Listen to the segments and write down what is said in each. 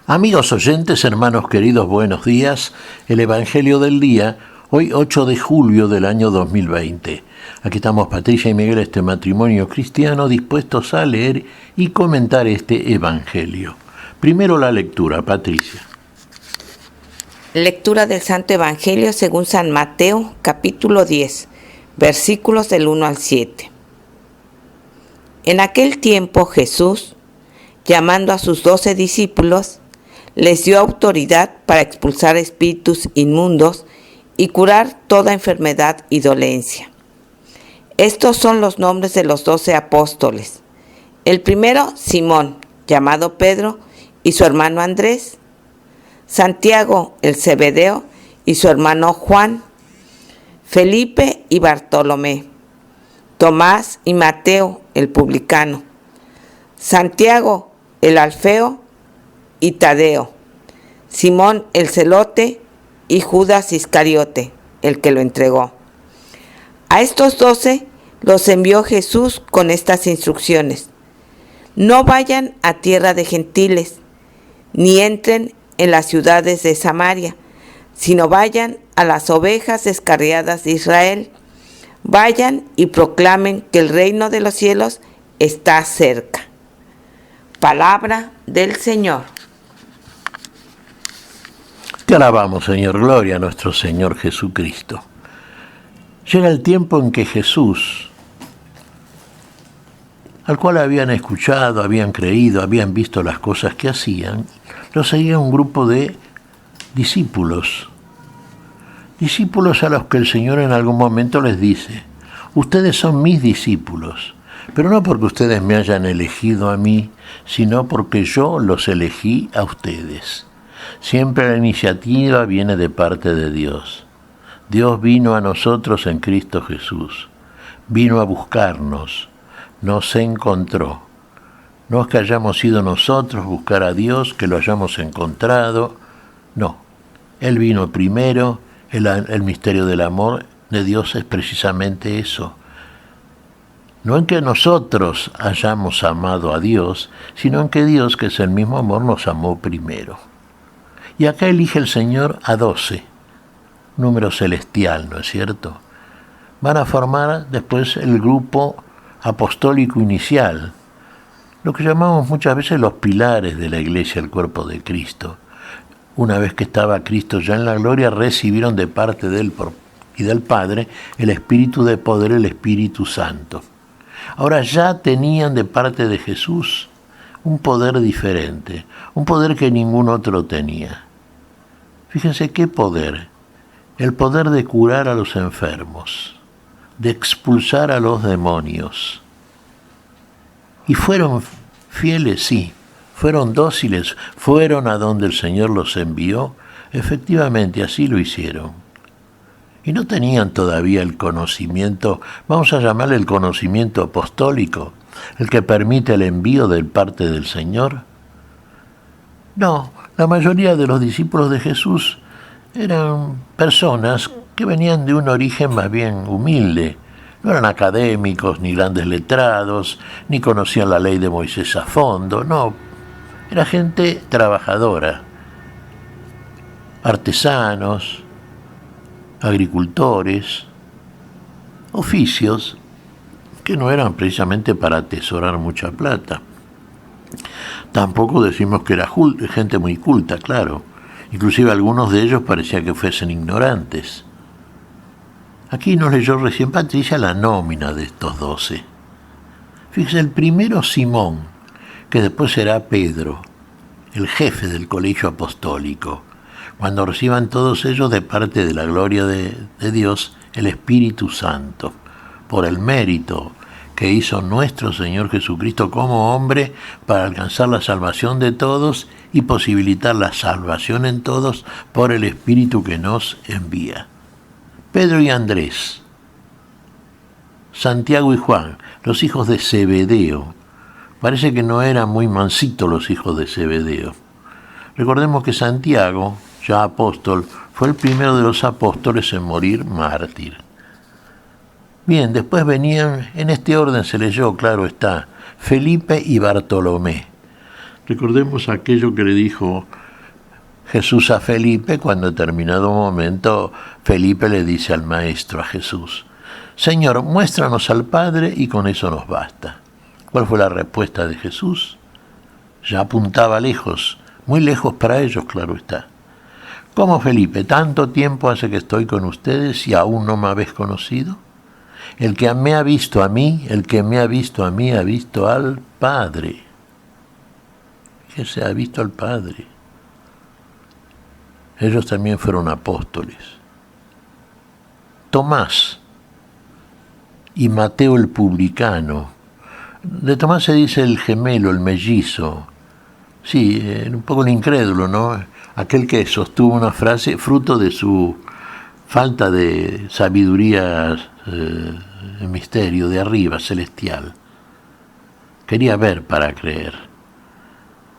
Amigos oyentes, hermanos queridos, buenos días. El Evangelio del día, hoy 8 de julio del año 2020. Aquí estamos Patricia y Miguel, este matrimonio cristiano, dispuestos a leer y comentar este Evangelio. Primero la lectura, Patricia. Lectura del Santo Evangelio según San Mateo, capítulo 10, versículos del 1 al 7. En aquel tiempo Jesús, llamando a sus 12 discípulos, les dio autoridad para expulsar espíritus inmundos y curar toda enfermedad y dolencia. Estos son los nombres de los 12 apóstoles. El primero, Simón, llamado Pedro, y su hermano Andrés. Santiago, el Zebedeo, y su hermano Juan. Felipe y Bartolomé. Tomás y Mateo, el publicano. Santiago, el Alfeo, y Tadeo, Simón el celote y Judas Iscariote, el que lo entregó. A estos 12 los envió Jesús con estas instrucciones: no vayan a tierra de gentiles, ni entren en las ciudades de Samaria, sino vayan a las ovejas descarriadas de Israel. Vayan y proclamen que el reino de los cielos está cerca. Palabra del Señor. Te alabamos, Señor, gloria a nuestro Señor Jesucristo. Llega el tiempo en que Jesús, al cual habían escuchado, habían creído, habían visto las cosas que hacían, lo seguía un grupo de discípulos. Discípulos a los que el Señor en algún momento les dice: ustedes son mis discípulos, pero no porque ustedes me hayan elegido a mí, sino porque yo los elegí a ustedes. Siempre la iniciativa viene de parte de Dios. Dios vino a nosotros en Cristo Jesús. Vino a buscarnos. Nos encontró. No es que hayamos ido nosotros a buscar a Dios, que lo hayamos encontrado. No. Él vino primero. El misterio del amor de Dios es precisamente eso. No en que nosotros hayamos amado a Dios, sino en que Dios, que es el mismo amor, nos amó primero. Y acá elige el Señor a 12, número celestial, ¿no es cierto? Van a formar después el grupo apostólico inicial, lo que llamamos muchas veces los pilares de la Iglesia, el cuerpo de Cristo. Una vez que estaba Cristo ya en la gloria, recibieron de parte de Él y del Padre el Espíritu de poder, el Espíritu Santo. Ahora ya tenían de parte de Jesús un poder diferente, un poder que ningún otro tenía. Fíjense qué poder: el poder de curar a los enfermos, de expulsar a los demonios. Y fueron fieles, sí, fueron dóciles, fueron a donde el Señor los envió, efectivamente así lo hicieron. Y no tenían todavía el conocimiento, vamos a llamarle el conocimiento apostólico, el que permite el envío de parte del Señor. No, la mayoría de los discípulos de Jesús eran personas que venían de un origen más bien humilde. No eran académicos, ni grandes letrados, ni conocían la ley de Moisés a fondo, no. Era gente trabajadora, artesanos, agricultores, oficios que no eran precisamente para atesorar mucha plata. Tampoco decimos que era gente muy culta, claro. Inclusive algunos de ellos parecía que fuesen ignorantes. Aquí nos leyó recién Patricia la nómina de estos 12. Fíjese, el primero Simón, que después será Pedro, el jefe del colegio apostólico, cuando reciban todos ellos de parte de la gloria de Dios el Espíritu Santo, por el mérito que hizo nuestro Señor Jesucristo como hombre para alcanzar la salvación de todos y posibilitar la salvación en todos por el Espíritu que nos envía. Pedro y Andrés, Santiago y Juan, los hijos de Zebedeo. Parece que no eran muy mansitos los hijos de Zebedeo. Recordemos que Santiago, ya apóstol, fue el primero de los apóstoles en morir mártir. Bien, después venían, en este orden se leyó, claro está, Felipe y Bartolomé. Recordemos aquello que le dijo Jesús a Felipe cuando en determinado momento Felipe le dice al Maestro, a Jesús, Señor, muéstranos al Padre y con eso nos basta. ¿Cuál fue la respuesta de Jesús? Ya apuntaba lejos, muy lejos para ellos, claro está. ¿Cómo, Felipe? ¿Tanto tiempo hace que estoy con ustedes y aún no me habéis conocido? El que me ha visto a mí, el que me ha visto a mí, ha visto al Padre. Fíjese, ha visto al Padre. Ellos también fueron apóstoles. Tomás y Mateo el publicano. De Tomás se dice el gemelo, el mellizo. Sí, un poco el incrédulo, ¿no? Aquel que sostuvo una frase fruto de su falta de sabiduría, misterio de arriba, celestial. Quería ver para creer.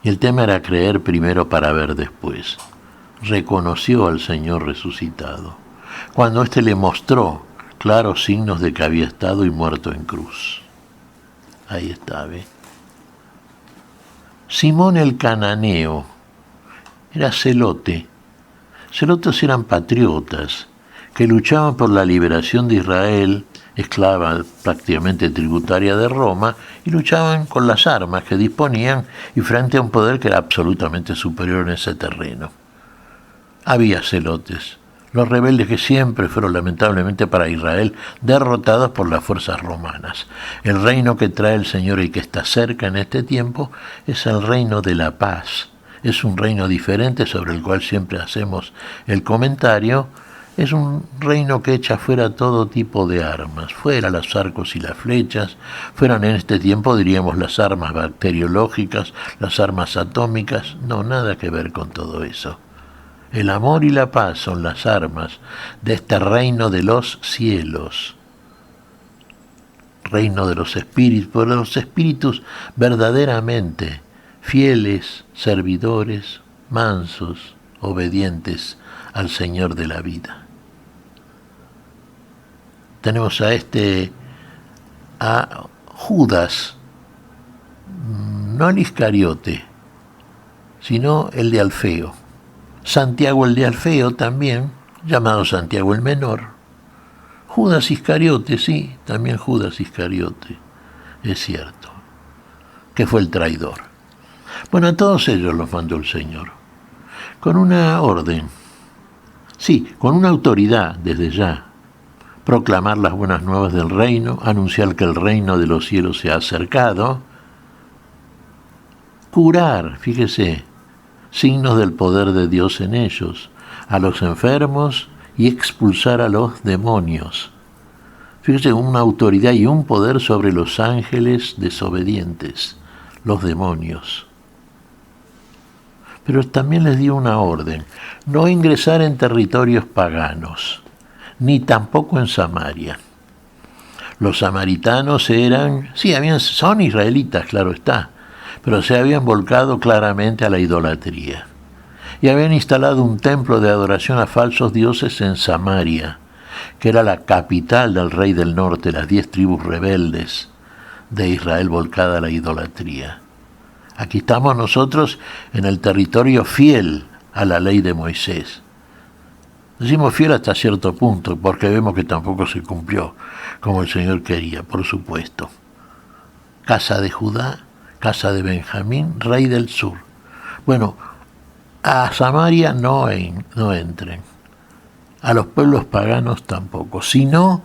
Y el tema era creer primero para ver después. Reconoció al Señor resucitado, cuando éste le mostró claros signos de que había estado y muerto en cruz. Ahí está, ¿ve? Simón el cananeo era celote. Celotes eran patriotas que luchaban por la liberación de Israel, esclava prácticamente tributaria de Roma, y luchaban con las armas que disponían y frente a un poder que era absolutamente superior en ese terreno. Había celotes, los rebeldes que siempre fueron lamentablemente para Israel derrotados por las fuerzas romanas. El reino que trae el Señor y que está cerca en este tiempo es el reino de la paz. Es un reino diferente sobre el cual siempre hacemos el comentario. Es un reino que echa fuera todo tipo de armas, fuera los arcos y las flechas, fueran en este tiempo diríamos las armas bacteriológicas, las armas atómicas, no, nada que ver con todo eso. El amor y la paz son las armas de este reino de los cielos, reino de los espíritus verdaderamente fieles, servidores, mansos, obedientes al Señor de la vida. Tenemos a Judas, no el Iscariote, sino el de Alfeo. Santiago el de Alfeo también, llamado Santiago el Menor. Judas Iscariote, sí, también Judas Iscariote, es cierto, que fue el traidor. Bueno, a todos ellos los mandó el Señor, con una orden, sí, con una autoridad desde ya, proclamar las buenas nuevas del reino, anunciar que el reino de los cielos se ha acercado, curar, fíjese, signos del poder de Dios en ellos, a los enfermos y expulsar a los demonios. Fíjese, una autoridad y un poder sobre los ángeles desobedientes, los demonios. Pero también les dio una orden, no ingresar en territorios paganos, ni tampoco en Samaria. Los samaritanos son israelitas, claro está, pero se habían volcado claramente a la idolatría y habían instalado un templo de adoración a falsos dioses en Samaria, que era la capital del rey del norte, las 10 tribus rebeldes de Israel volcada a la idolatría. Aquí estamos nosotros en el territorio fiel a la ley de Moisés. Decimos fiel hasta cierto punto, porque vemos que tampoco se cumplió como el Señor quería, por supuesto. Casa de Judá, casa de Benjamín, rey del sur. Bueno, a Samaria no entren, a los pueblos paganos tampoco, sino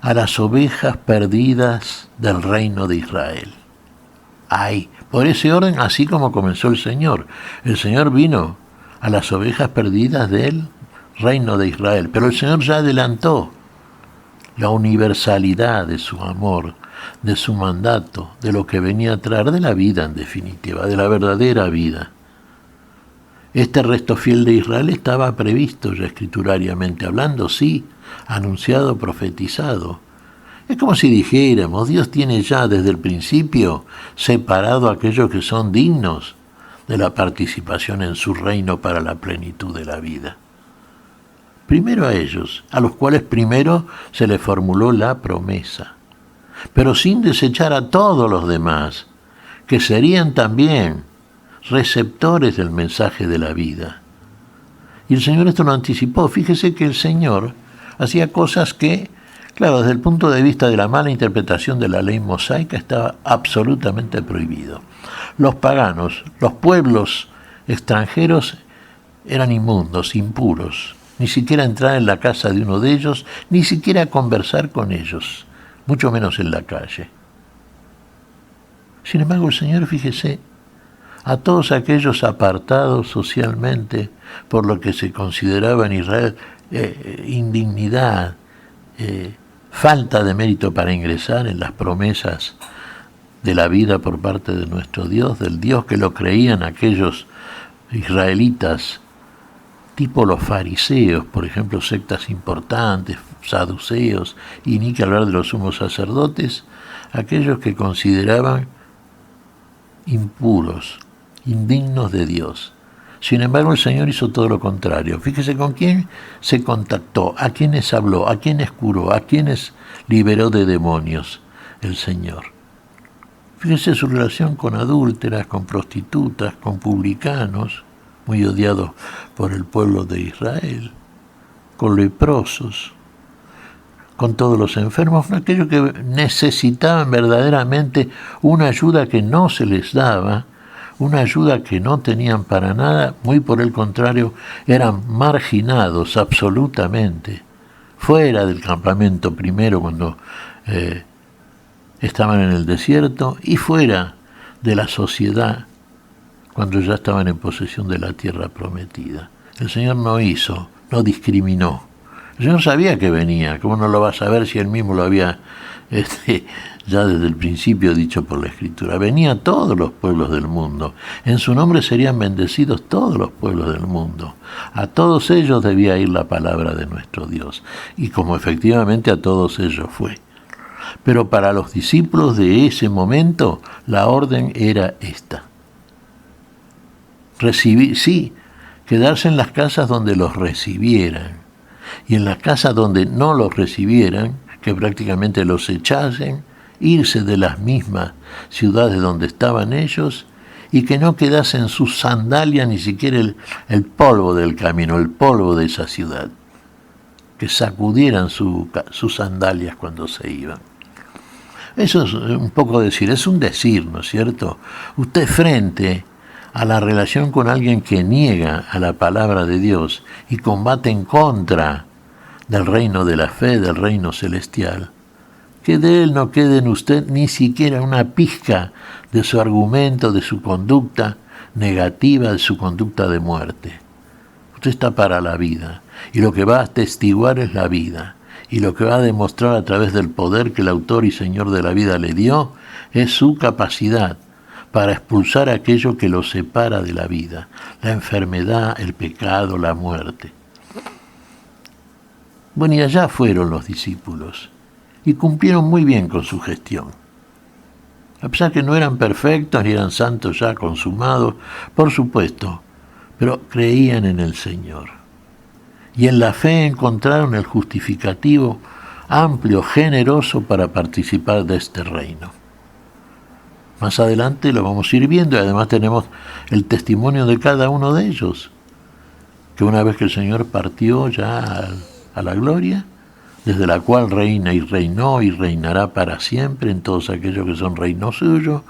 a las ovejas perdidas del reino de Israel. Ay, por ese orden, así como comenzó el Señor. El Señor vino a las ovejas perdidas del reino de Israel, pero el Señor ya adelantó la universalidad de su amor, de su mandato, de lo que venía a traer de la vida en definitiva, de la verdadera vida. Este resto fiel de Israel estaba previsto ya escriturariamente hablando, sí, anunciado, profetizado. Es como si dijéramos, Dios tiene ya desde el principio separado a aquellos que son dignos de la participación en su reino para la plenitud de la vida. Primero a ellos, a los cuales primero se les formuló la promesa, pero sin desechar a todos los demás, que serían también receptores del mensaje de la vida. Y el Señor esto lo anticipó. Fíjese que el Señor hacía cosas que, claro, desde el punto de vista de la mala interpretación de la ley mosaica, estaba absolutamente prohibido. Los paganos, los pueblos extranjeros eran inmundos, impuros. Ni siquiera entrar en la casa de uno de ellos, ni siquiera conversar con ellos, mucho menos en la calle. Sin embargo, el Señor, fíjese, a todos aquellos apartados socialmente por lo que se consideraba en Israel indignidad, falta de mérito para ingresar en las promesas de la vida por parte de nuestro Dios, del Dios que lo creían aquellos israelitas, tipo los fariseos, por ejemplo, sectas importantes, saduceos, y ni que hablar de los sumos sacerdotes, aquellos que consideraban impuros, indignos de Dios. Sin embargo, el Señor hizo todo lo contrario. Fíjese con quién se contactó, a quiénes habló, a quiénes curó, a quiénes liberó de demonios el Señor. Fíjese su relación con adúlteras, con prostitutas, con publicanos, muy odiados por el pueblo de Israel, con leprosos, con todos los enfermos, aquellos que necesitaban verdaderamente una ayuda que no se les daba, una ayuda que no tenían para nada, muy por el contrario, eran marginados absolutamente, fuera del campamento primero cuando estaban en el desierto y fuera de la sociedad cuando ya estaban en posesión de la tierra prometida. El Señor no hizo, no discriminó. El Señor sabía que venía, ¿cómo no lo va a saber si Él mismo lo había ya desde el principio dicho por la Escritura? Venía a todos los pueblos del mundo. En su nombre serían bendecidos todos los pueblos del mundo. A todos ellos debía ir la palabra de nuestro Dios. Y como efectivamente a todos ellos fue. Pero para los discípulos de ese momento, la orden era esta. Recibir, sí, quedarse en las casas donde los recibieran, y en las casas donde no los recibieran, que prácticamente los echasen, irse de las mismas ciudades donde estaban ellos, y que no quedasen sus sandalias ni siquiera el polvo del camino, el polvo de esa ciudad, que sacudieran sus sandalias cuando se iban. Eso es un poco decir, es un decir, ¿no es cierto? Usted frente a la relación con alguien que niega a la palabra de Dios y combate en contra del reino de la fe, del reino celestial, que de él no quede en usted ni siquiera una pizca de su argumento, de su conducta negativa, de su conducta de muerte. Usted está para la vida, y lo que va a atestiguar es la vida, y lo que va a demostrar a través del poder que el autor y señor de la vida le dio es su capacidad para expulsar aquello que lo separa de la vida, la enfermedad, el pecado, la muerte. Bueno, y allá fueron los discípulos, y cumplieron muy bien con su gestión. A pesar que no eran perfectos, ni eran santos ya consumados, por supuesto, pero creían en el Señor. Y en la fe encontraron el justificativo amplio, generoso para participar de este reino. Más adelante lo vamos a ir viendo y además tenemos el testimonio de cada uno de ellos, que una vez que el Señor partió ya a la gloria, desde la cual reina y reinó y reinará para siempre en todos aquellos que son reinos suyos,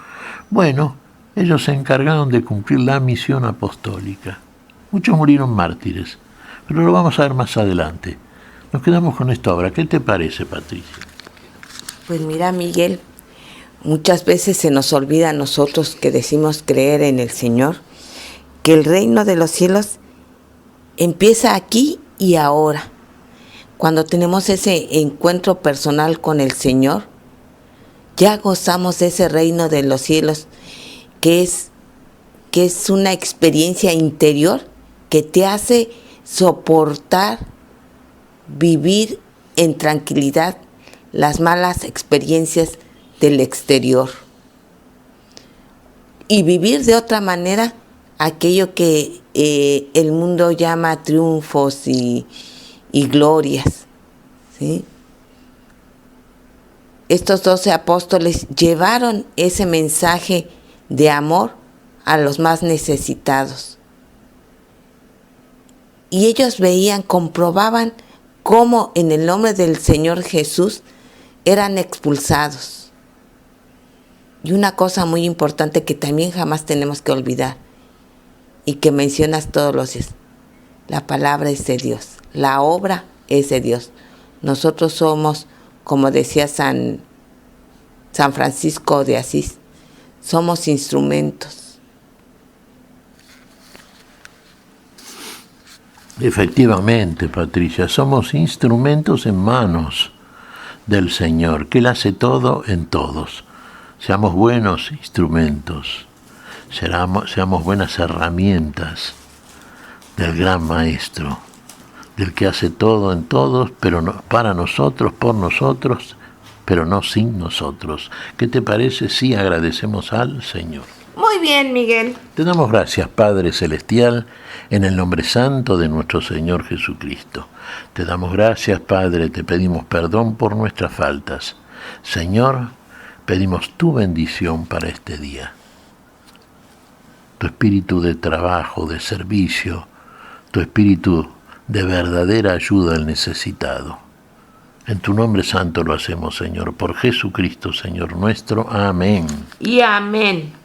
bueno, ellos se encargaron de cumplir la misión apostólica. Muchos murieron mártires, pero lo vamos a ver más adelante. Nos quedamos con esta obra. ¿Qué te parece, Patricia? Pues mira, Miguel, muchas veces se nos olvida a nosotros que decimos creer en el Señor, que el reino de los cielos empieza aquí y ahora. Cuando tenemos ese encuentro personal con el Señor, ya gozamos de ese reino de los cielos, que es una experiencia interior que te hace soportar, vivir en tranquilidad las malas experiencias del exterior y vivir de otra manera aquello que el mundo llama triunfos y glorias, ¿sí? Estos 12 apóstoles llevaron ese mensaje de amor a los más necesitados. Y ellos veían, comprobaban cómo en el nombre del Señor Jesús eran expulsados. Y una cosa muy importante que también jamás tenemos que olvidar y que mencionas todos los días: la palabra es de Dios, la obra es de Dios. Nosotros somos, como decía San Francisco de Asís, somos instrumentos. Efectivamente, Patricia, somos instrumentos en manos del Señor, que Él hace todo en todos. Seamos buenos instrumentos, seamos buenas herramientas del gran Maestro, del que hace todo en todos, pero no, para nosotros, por nosotros, pero no sin nosotros. ¿Qué te parece si agradecemos al Señor? Muy bien, Miguel. Te damos gracias, Padre Celestial, en el nombre santo de nuestro Señor Jesucristo. Te damos gracias, Padre, te pedimos perdón por nuestras faltas. Señor, pedimos tu bendición para este día. Tu espíritu de trabajo, de servicio, tu espíritu de verdadera ayuda al necesitado. En tu nombre santo lo hacemos, Señor, por Jesucristo, Señor nuestro. Amén. Y amén.